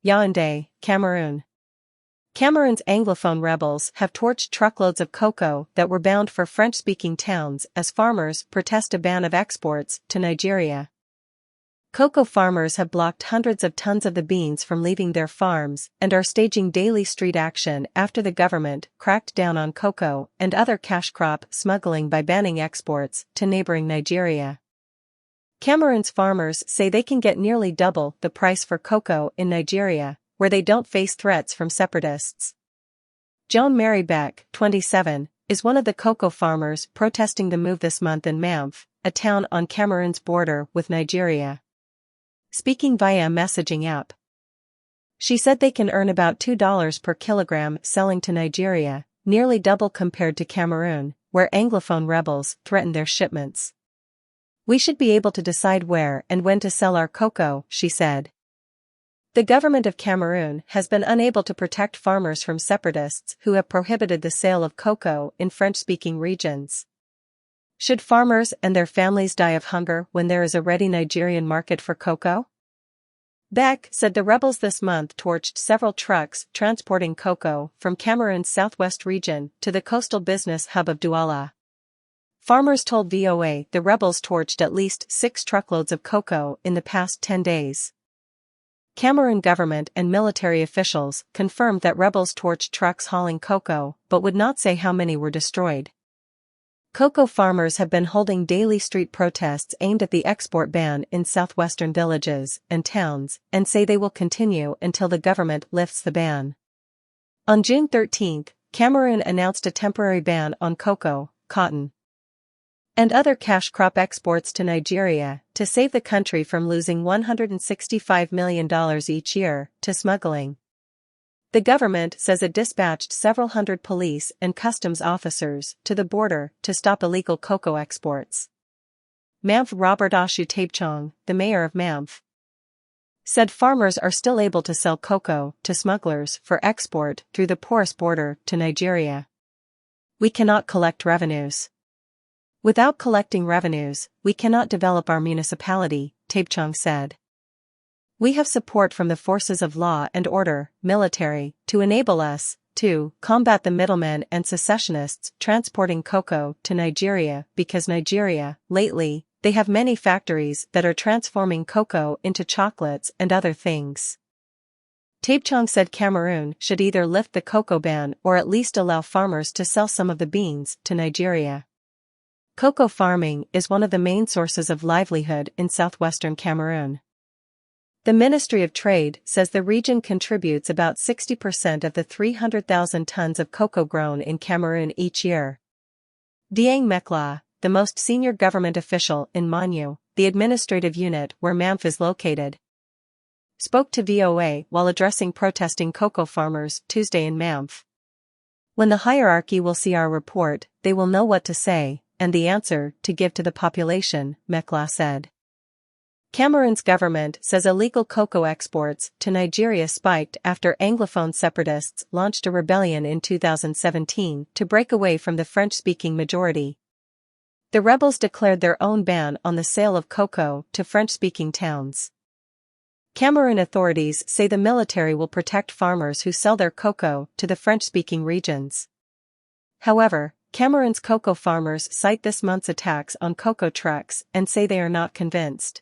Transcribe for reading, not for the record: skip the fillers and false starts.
Yaoundé, Cameroon. Cameroon's Anglophone rebels have torched truckloads of cocoa that were bound for French-speaking towns as farmers protest a ban of exports to Nigeria. Cocoa farmers have blocked hundreds of tons of the beans from leaving their farms and are staging daily street action after the government cracked down on cocoa and other cash crop smuggling by banning exports to neighboring Nigeria. Cameroon's farmers say they can get nearly double the price for cocoa in Nigeria, where they don't face threats from separatists. Joan Mary Beck, 27, is one of the cocoa farmers protesting the move this month in Mamf, a town on Cameroon's border with Nigeria. Speaking via a messaging app, she said they can earn about $2 per kilogram selling to Nigeria, nearly double compared to Cameroon, where Anglophone rebels threaten their shipments. "We should be able to decide where and when to sell our cocoa," she said. The government of Cameroon has been unable to protect farmers from separatists who have prohibited the sale of cocoa in French-speaking regions. Should farmers and their families die of hunger when there is a ready Nigerian market for cocoa? Beck said the rebels this month torched several trucks transporting cocoa from Cameroon's southwest region to the coastal business hub of Douala. Farmers told VOA the rebels torched at least 6 truckloads of cocoa in the past 10 days. Cameroon government and military officials confirmed that rebels torched trucks hauling cocoa but would not say how many were destroyed. Cocoa farmers have been holding daily street protests aimed at the export ban in southwestern villages and towns and say they will continue until the government lifts the ban. On June 13, Cameroon announced a temporary ban on cocoa, cotton, and other cash crop exports to Nigeria to save the country from losing $165 million each year to smuggling. The government says it dispatched several hundred police and customs officers to the border to stop illegal cocoa exports. Mamf Robert Oshu Tabechong, the mayor of Mamf, said farmers are still able to sell cocoa to smugglers for export through the porous border to Nigeria. "We cannot collect revenues. Without collecting revenues, we cannot develop our municipality," Tabechong said. "We have support from the forces of law and order, military, to enable us to combat the middlemen and secessionists transporting cocoa to Nigeria because Nigeria, lately, they have many factories that are transforming cocoa into chocolates and other things." Tabechong said Cameroon should either lift the cocoa ban or at least allow farmers to sell some of the beans to Nigeria. Cocoa farming is one of the main sources of livelihood in southwestern Cameroon. The Ministry of Trade says the region contributes about 60% of the 300,000 tons of cocoa grown in Cameroon each year. Dieng Mekla, the most senior government official in Manu, the administrative unit where Mamf is located, spoke to VOA while addressing protesting cocoa farmers Tuesday in Mamf. "When the hierarchy will see our report, they will know what to say and the answer to give to the population," Mekla said. Cameroon's government says illegal cocoa exports to Nigeria spiked after Anglophone separatists launched a rebellion in 2017 to break away from the French-speaking majority. The rebels declared their own ban on the sale of cocoa to French-speaking towns. Cameroon authorities say the military will protect farmers who sell their cocoa to the French-speaking regions. However, Cameroon's cocoa farmers cite this month's attacks on cocoa trucks and say they are not convinced.